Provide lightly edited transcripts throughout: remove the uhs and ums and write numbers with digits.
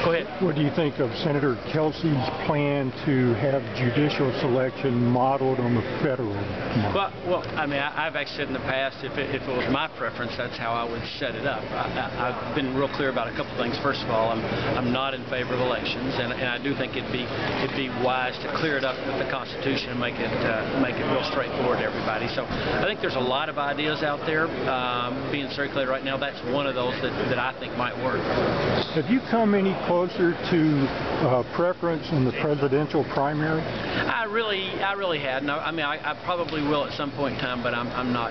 Go ahead. What do you think of Senator Kelsey's plan to have judicial selection modeled on the federal model? Well, I mean, I've actually said in the past, if it was my preference, that's how I would set it up. I've been real clear about a couple of things. First of all, I'm not in favor of elections, and I do think it'd be wise to clear it up with the Constitution and make it real straightforward to everybody. So I think there's a lot of ideas out there being circulated right now. That's one of those that I think might work. Have you come any closer to preference in the presidential primary? I really hadn't. I mean, I probably will at some point in time, but I'm not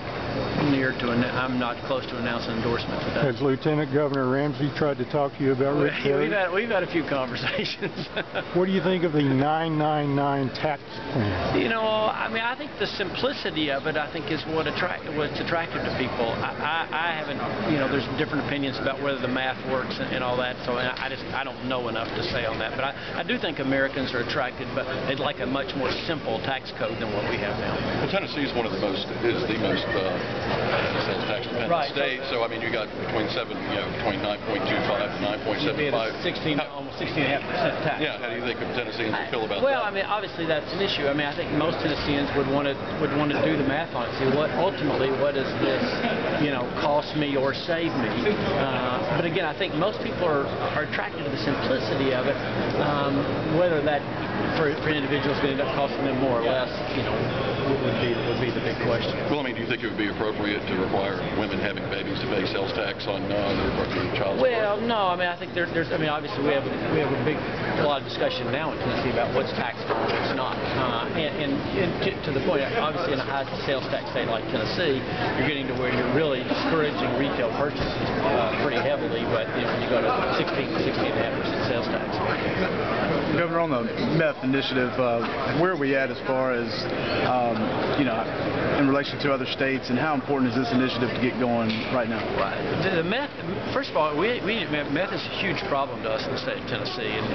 close to announcing endorsement today. Has Lieutenant Governor Ramsey tried to talk to you about Rick Perry? We've had a few conversations. What do you think of the 999 tax plan? You know, I mean, I think the simplicity of it, I think, is what's attractive to people. I haven't, you know, there's different opinions about whether the math works and all that, so I don't know enough to say on that. But I do think Americans are attracted, but they'd like a much more simple tax code than what we have now. Well, Tennessee is the most sales tax dependent state. So I mean, you got between 9.25 and 9.75. Almost 16.5% tax. Yeah. How do you think Tennesseans would feel about that? Well, I mean, obviously that's an issue. I mean, I think most Tennesseans would want to do the math on it. See what does this, you know, cost me or save me? But again, I think most people are attracted to the simplicity of it. Whether that for individuals going to end up costing them more or less, you know, would be the big question. Well, I mean, do you think it would be appropriate to require women having babies to pay sales tax on their child support? Well, no. I mean, I think there's. I mean, obviously we have a lot of discussion now in Tennessee about what's taxable and what's not. And to the point, obviously in a high sales tax state like Tennessee, you're getting to where you're really discouraging retail purchases pretty heavily. But you know, when you go to 16.5% sales tax. Governor, on the meth initiative, where are we at as far as, you know, in relation to other states, and how important is this initiative to get going right now? The meth, first of all, meth is a huge problem to us in the state of Tennessee, and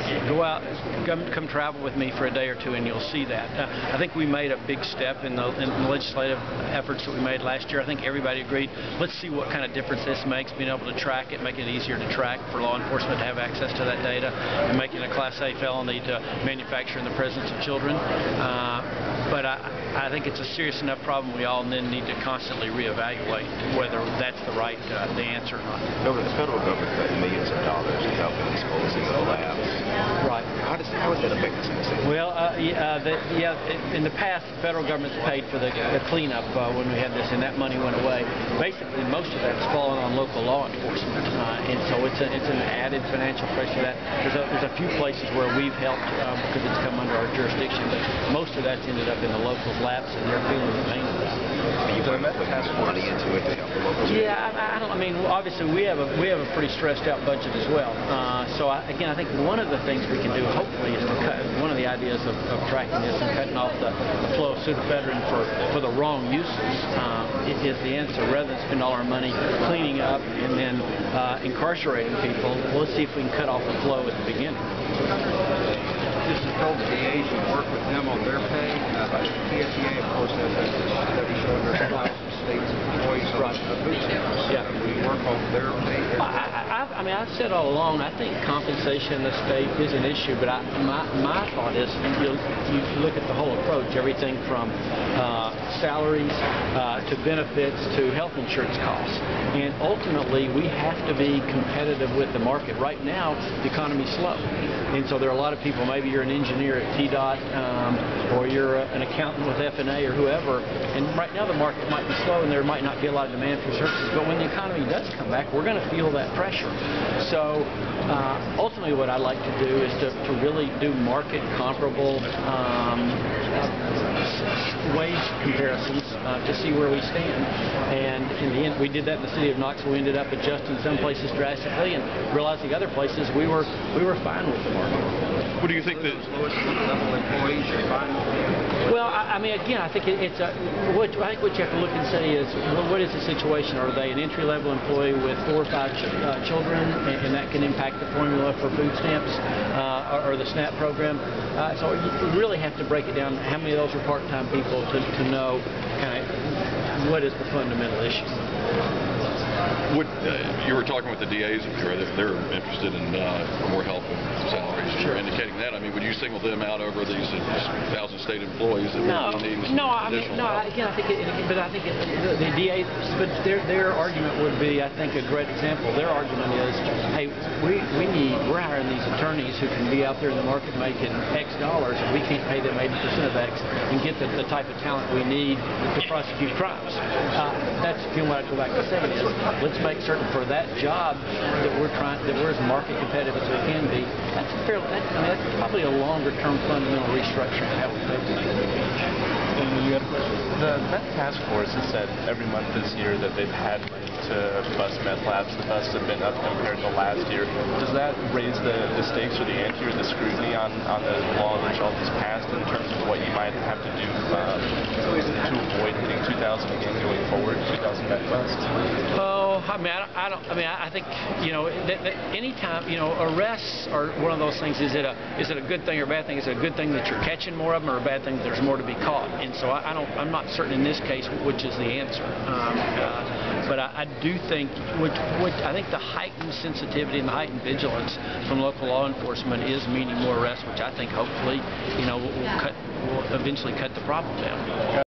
you go out, come travel with me for a day or two, and you'll see that. I think we made a big step in the legislative efforts that we made last year. I think everybody agreed, let's see what kind of difference this makes, being able to track it, making it easier to track for law enforcement to have access to that data, and making a Class A felony to manufacture in the presence of children. But I think it's a serious enough problem we all then need to constantly reevaluate whether that's the answer or not. Over the federal government cut millions of dollars to help in disposing of labs. Right. How would that affect the city? Well, in the past, the federal government's paid for the cleanup when we had this, and that money went away. Basically, most of that's fallen on local law enforcement, and so it's an added financial pressure. That there's a few places where we've helped because it's come under our jurisdiction, but most of that's ended up in the local laps, and they're feeling the pain of that. You put money into it to help the locals? Yeah, I mean, obviously we have a pretty stressed out budget as well. So again, I think one of the things we can do, hopefully, is to cut. One of the ideas of tracking this and cutting off the flow of pseudoephedrine for the wrong uses is the answer. Rather than spend all our money cleaning up and then incarcerating people, let's see if we can cut off the flow at the beginning. Just as told the DAs, you work with them on their pay. TSEA, of course, has a study showing there's 1,000 states employees on food stamps. Yeah. We work on their pay. I mean, I've said all along, I think compensation in the state is an issue, but my thought is you look at the whole approach, everything from salaries to benefits to health insurance costs. And ultimately, we have to be competitive with the market. Right now, the economy's slow. And so there are a lot of people, maybe you're an engineer at TDOT or you're an accountant with F&A or whoever, and right now the market might be slow and there might not be a lot of demand for services, but when the economy does come back, we're going to feel that pressure. So ultimately what I'd like to do is to really do market comparable wage comparisons to see where we stand. And in the end, we did that in the city of Knoxville. We ended up adjusting some places drastically and realized the other places we were fine with the market. What do you think that lowest level employees are fine with them? Well, I mean, again, I think I think what you have to look and say is, well, what is the situation? Are they an entry-level employee with 4 or 5 children, and that can impact the formula for food stamps or the SNAP program? So you really have to break it down. How many of those are part-time people to know kind of what is the fundamental issue? You were talking with the DAs up there. They're interested in more help with salaries. Sure. You're indicating that. I mean, would you single them out over these 1,000 state employees that really need additional help? Again, I think the DA, but their argument would be, I think, a great example. Their argument is, hey, we're hiring these attorneys who can be out there in the market making X dollars, and we can't pay them 80% of X and get the type of talent we need to prosecute crimes. That's again what I go back to saying is, let's make certain for that job that we're as market competitive as we can be. That's probably a longer-term fundamental restructuring of how we pay people. The meth task force has said every month this year that they've had money to bust meth labs. The busts have been up compared to last year. Does that raise the stakes or the ante or the scrutiny on the law that Shelton's passed in terms of what you might have to do to avoid hitting 2,000 again going forward, 2,000 meth busts? Oh, I think anytime arrests are one of those things. Is it a good thing or a bad thing? Is it a good thing that you're catching more of them, or a bad thing that there's more to be caught? And so I'm not certain in this case which is the answer. But I do think I think the heightened sensitivity and the heightened vigilance from local law enforcement is meaning more arrests, which I think hopefully will eventually cut the problem down.